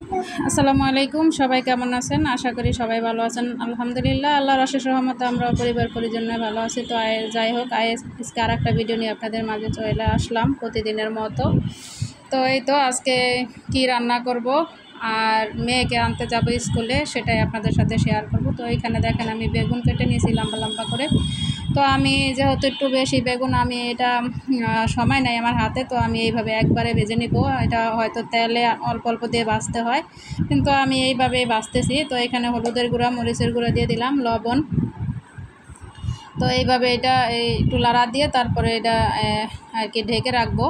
আসসালামু আলাইকুম, সবাই কেমন আছেন? আশা করি সবাই ভালো আছেন। আলহামদুলিল্লাহ, আল্লাহর অশেষ রহমতে আমরা পরিবার পরিজনে ভালো আছি। তো যাই হোক, আজকে আর একটা ভিডিও নিয়ে আপনাদের মাঝে চলে আসলাম প্রতিদিনের মতো। তো এই তো আজকে কি রান্না করব আর মেয়েকে আনতে যাব স্কুলে, সেটাই আপনাদের সাথে শেয়ার করব। তো এইখানে দেখেন আমি বেগুন কেটে নিয়েছি লম্বা লম্বা করে। তো আমি যেহেতু একটু বেশি বেগুন, আমি এটা সময় নাই আমার হাতে, তো আমি এইভাবে একবারে ভেজে নিব। এটা হয়তো তেলে অল্প অল্প দিয়ে ভাজতে হয়, কিন্তু আমি এইভাবেই ভাজতেছি। তো এখানে হলুদের গুঁড়া, মরিচের গুঁড়া দিয়ে দিলাম, লবণ। তো এইভাবে এটা একটু লাড়া দিয়ে তারপরে এটা আর কি ঢেকে রাখবো।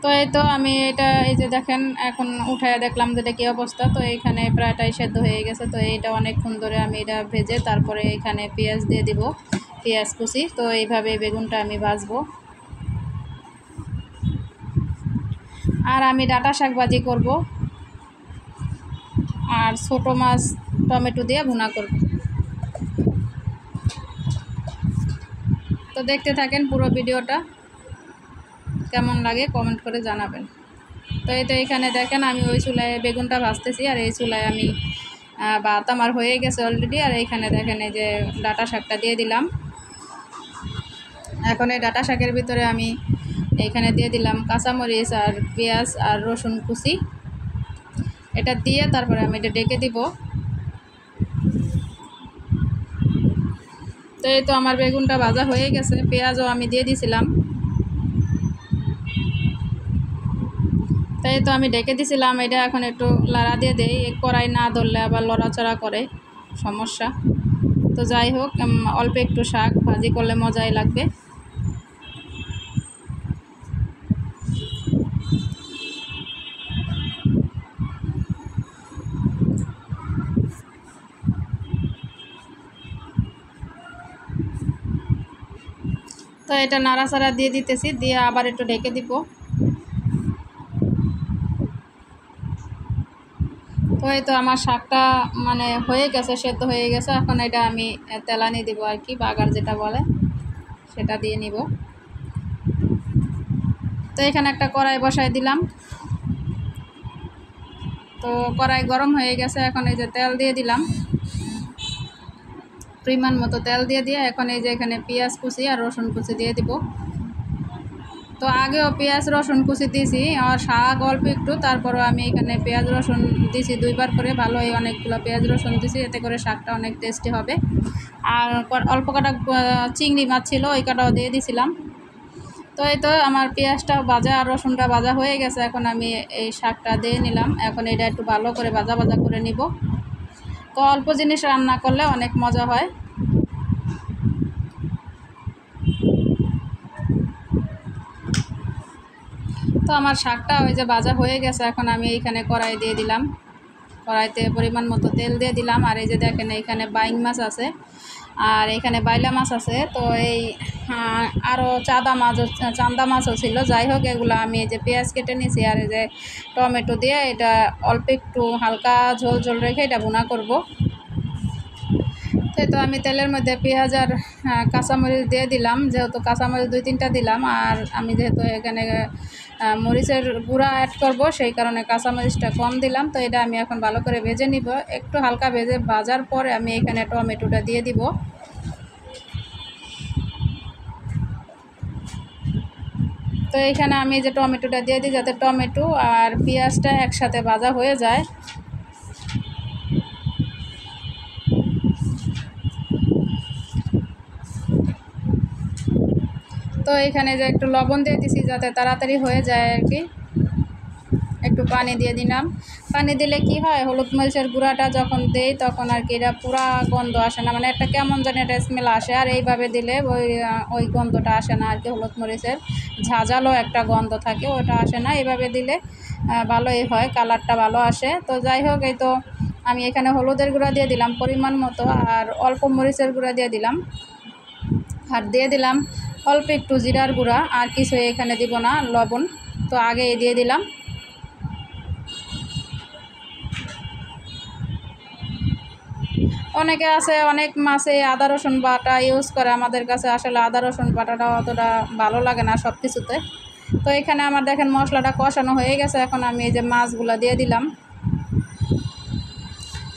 তো এই তো আমি এটা এই যে দেখেন এখন উঠায় দেখলাম যে এটা কী অবস্থা। তো এইখানে প্রায়টাই সেদ্ধ হয়ে গেছে। তো এইটা অনেকক্ষণ ধরে আমি এটা ভেজে তারপরে এখানে পেঁয়াজ দিয়ে দিব, পেঁয়াজ কুচি। তো এইভাবে বেগুনটা আমি ভাজবো। আর আমি ডাঁটা শাক ভাজি করব আর ছোটো মাছ টমেটো দিয়ে ভুনা করব। তো দেখতে থাকেন পুরো ভিডিওটা, কেমন লাগে কমেন্ট করে জানাবেন। তো এই তো এখানে দেখেন আমি ওই চুলায় বেগুনটা ভাজতেছি, আর এই চুলায় আমি ভাত আমার হয়ে গেছে অলরেডি। আর এইখানে দেখেন এই যে ডাঁটা শাকটা দিয়ে দিলাম। এখন এই ডাঁটা শাকের ভিতরে আমি এইখানে দিয়ে দিলাম কাঁচামরিচ আর পেঁয়াজ আর রসুন কুচি। এটা দিয়ে তারপরে আমি এটা ডেকে দিব। তো এই তো আমার বেগুনটা ভাজা হয়ে গেছে, পেঁয়াজও আমি দিয়ে দিছিলাম। তাই তো আমি ডেকে দিছিলাম, এটা এখন একটু লাড়া দিয়ে দেই। কড়াই না ধরলে আবার লড়াচড়া করে, সমস্যা। তো যাই হোক, অল্প একটু শাক ভাজি করলে মজাই লাগবে। তো এটা নাড়াচাড়া দিয়ে দিতেছি, দিয়ে আবার একটু ঢেকে দিব। তো এই তো আমার শাকটা মানে হয়ে গেছে, সেদ্ধ হয়ে গেছে। এখন এটা আমি তেলানি দিব আর কি, বাগার যেটা বলে সেটা দিয়ে নিব। তো এখানে একটা কড়াই বসাই দিলাম। তো কড়াই গরম হয়ে গেছে, এখন এই যে তেল দিয়ে দিলাম, পরিমাণ মতো তেল দিয়ে এখন এই যে এখানে পেঁয়াজ কুচি আর রসুন কুচি দিয়ে দিব। তো আগেও পেঁয়াজ রসুন কুচি দিয়েছি, আর শাক অল্প একটু, তারপরও আমি এখানে পেঁয়াজ রসুন দিয়েছি দুইবার করে, ভালোই অনেকগুলো পেঁয়াজ রসুন দিয়েছি, এতে করে শাকটা অনেক টেস্টি হবে। আর অল্প কটা চিংড়ি মাছ ছিল, ওই কটাও দিয়ে দিয়েছিলাম। তো এই তো আমার পেঁয়াজটা ভাজা আর রসুনটা ভাজা হয়ে গেছে, এখন আমি এই শাকটা দিয়ে নিলাম। এখন এটা একটু ভালো করে ভাজা ভাজা করে নিব। তো অল্প জিনিস রান্না করলে অনেক মজা হয়। তো আমার শাকটা ওই যে ভাজা হয়ে গেছে, এখন আমি এইখানে কড়াই দিয়ে দিলাম। কড়াইতে পরিমাণ মতো তেল দিয়ে দিলাম। আর এই যে দেখেন এইখানে বাইং মাছ আছে আর এখানে বাইলা মাছ আছে। তো এই আরও চান্দা মাছও ছিল। যাই হোক, এগুলো আমি এই যে পেঁয়াজ কেটে নিয়েছি আর এই যে টমেটো দিয়ে এটা অল্প একটু হালকা ঝোল ঝোল রেখে এটা ভুনা করব। তো আমি তেলের মধ্যে পেঁয়াজ আর কাঁচামরিচ দিয়ে দিলাম, যেহেতু কাঁচামরিচ 2-3টা দিলাম। আর আমি যেহেতু এখানে মরিচের গুঁড়া অ্যাড করব, সেই কারণে কাঁচামরিচটা কম দিলাম। তো এটা আমি এখন ভালো করে ভেজে নিব। একটু হালকা ভাজার পরে আমি এখানে টমেটোটা দিয়ে দিব। তো এখানে আমি যে টমেটোটা দিয়ে দিই যাতে টমেটো আর পেঁয়াজটা একসাথে ভাজা হয়ে যায়। তো এখানে যে একটু লবণ দিয়ে দিছি যাতে তাড়াতাড়ি হয়ে যায় আর কি। একটু পানি দিয়ে দিলাম। পানি দিলে কি হয়, হলুদ মরিচের গুঁড়াটা যখন দেই তখন আর কি এটা পুরা গন্ধ আসে না, মানে একটা কেমন জানি একটা স্মেল আসে। আর এইভাবে দিলে ওই গন্ধটা আসে না আর কি, হলুদ মরিচের ঝাঁঝালো একটা গন্ধ থাকে, ওটা আসে না। এইভাবে দিলে ভালোই হয়, কালারটা ভালো আসে। তো যাই হোক, এই তো আমি এখানে হলুদের গুঁড়া দিয়ে দিলাম পরিমাণ মতো, আর অল্প মরিচের গুঁড়া দিয়ে দিলাম, আর দিয়ে দিলাম অল্প একটু জিরার গুঁড়া। আর কিছু এখানে দিব না, লবণ তো আগেই দিয়ে দিলাম। অনেকে আছে অনেক মাছে আদা রসুন বাটা ইউজ করে, আমাদের কাছে আসলে আদা রসুন বাটাটা অতটা ভালো লাগে না সব কিছুতে। তো এখানে আমার দেখেন মশলাটা কষানো হয়ে গেছে, এখন আমি এই যে মাছগুলো দিয়ে দিলাম।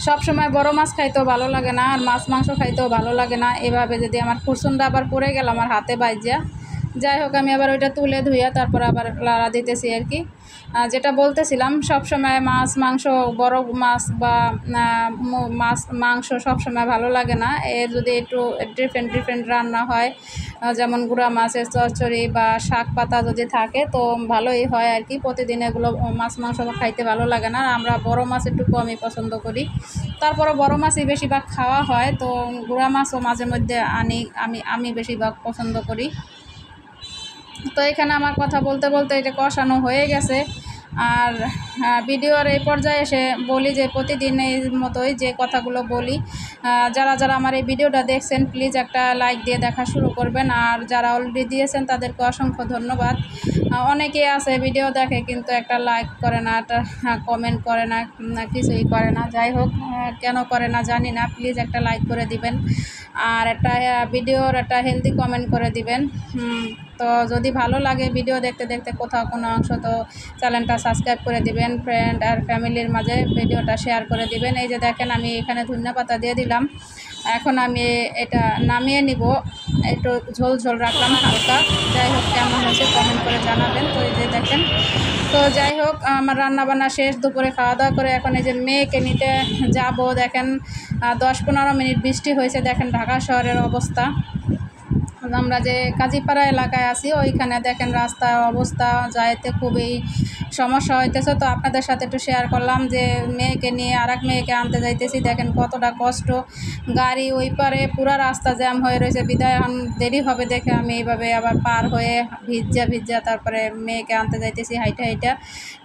সব সময় বড় মাছ খাইতেও ভালো লাগে না, আর মাছ মাংস খাইতেও ভালো লাগে না। এভাবে যদি আমার কুরসুনটা আবার পড়ে গেল আমার হাতে বাইজা, যাই হোক আমি আবার ওইটা তুলে ধুইয়া তারপর আবার লাড়া দিতেছি আর কি। যেটা বলতেছিলাম, সব সময় মাছ মাংস, বড় মাছ বা মাছ মাংস সব সময় ভালো লাগে না। এর যদি একটু ডিফারেন্ট ডিফারেন্ট রান্না হয়, যেমন গুঁড়া মাছের চচ্চড়ি বা শাক পাতা যদি থাকে তো ভালোই হয় আর কি। প্রতিদিন এগুলো মাছ মাংস খাইতে ভালো লাগে না, আমরা বড় মাছ একটু কমই পছন্দ করি। তারপরে বড় মাছই বেশিরভাগ খাওয়া হয়, তো গুঁড়া মাছও মাঝে মধ্যে আনি, আমি বেশিরভাগ পছন্দ করি। তো এখানে আমার কথা বলতে বলতে এটা কষানো হয়ে গেছে। আর ভিডিওর এই পর্যায়ে এসে বলি যে প্রতিদিনের মতোই যে কথাগুলো বলি, যারা যারা আমার এই ভিডিওটা দেখছেন প্লিজ একটা লাইক দিয়ে দেখা শুরু করবেন, আর যারা অলরেডি দিয়েছেন তাদেরকে অসংখ্য ধন্যবাদ। অনেকেই আছে ভিডিও দেখে কিন্তু একটা লাইক করে না, একটা কমেন্ট করে না, কিছুই করে না। যাই হোক, কেন করে না জানি না, প্লিজ একটা লাইক করে দিবেন আর একটা ভিডিওর একটা হেলদি কমেন্ট করে দিবেন। তো যদি ভালো লাগে ভিডিও দেখতে দেখতে কোথাও কোনো অংশ, তো চ্যানেলটা সাবস্ক্রাইব করে দিবেন, ফ্রেন্ড আর ফ্যামিলির মাঝে ভিডিওটা শেয়ার করে দিবেন। এই যে দেখেন আমি এখানে ধনিয়া পাতা দিয়ে দিলাম, এখন আমি এটা নামিয়ে নিব, একটু ঝোল ঝোল রাখলাম হালকা। যাই হোক কেমন হয়েছে কমেন্ট করে জানাবেন। তো এই যে দেখেন, তো যাই হোক আমার রান্নাবান্না শেষ, দুপুরে খাওয়া দাওয়া করে এখন এই যে মেয়েকে নিতে যাব। দেখেন 10-15 মিনিট বৃষ্টি হয়েছে, দেখেন ঢাকা শহরের অবস্থা। আমরা যে কাজীপাড়া এলাকায় আছি ওইখানে দেখেন রাস্তার অবস্থা যাইতে খুবই সমস্যা হইতেছে। তো আপনাদের সাথে একটু শেয়ার করলাম যে মেয়েকে নিয়ে আর এক মেয়েকে আনতে যাইতেছি, দেখেন কতটা কষ্ট। গাড়ি ওই পারে পুরা রাস্তা জ্যাম হয়ে রয়েছে, বিদায় এখন দেরি হবে দেখে আমি এইভাবে আবার পার হয়ে ভিজা তারপরে মেয়েকে আনতে যাইতেছি হাইটা হাইটা।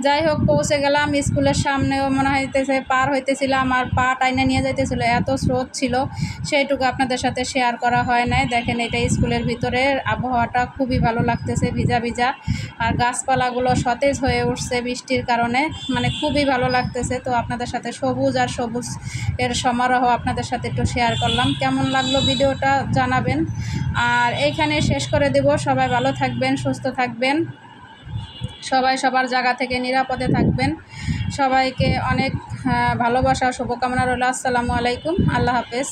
যাই হোক পৌঁছে গেলাম, স্কুলের সামনেও মনে হইতেছে পার হইতেছিলাম আর পা টাইনে নিয়ে যাইতেছিল, এত স্রোত ছিল, সেইটুকু আপনাদের সাথে শেয়ার করা হয় নাই। দেখেন এটা স্কুলের ভিতরে আবহাওয়াটা খুবই ভালো লাগতেছে, ভিজা ভিজা, আর গাছপালাগুলো সতেজ হয়ে উঠছে বৃষ্টির কারণে, মানে খুবই ভালো লাগতেছে। তো আপনাদের সাথে সবুজ আর সবুজ এর সমারোহ আপনাদের সাথে একটু শেয়ার করলাম। কেমন লাগলো ভিডিওটা জানাবেন, আর এইখানে শেষ করে দেব। সবাই ভালো থাকবেন, সুস্থ থাকবেন, সবাই সবার জায়গা থেকে নিরাপদে থাকবেন। সবাইকে অনেক ভালোবাসা শুভকামনা রইল। আসসালামু আলাইকুম, আল্লাহ হাফেজ।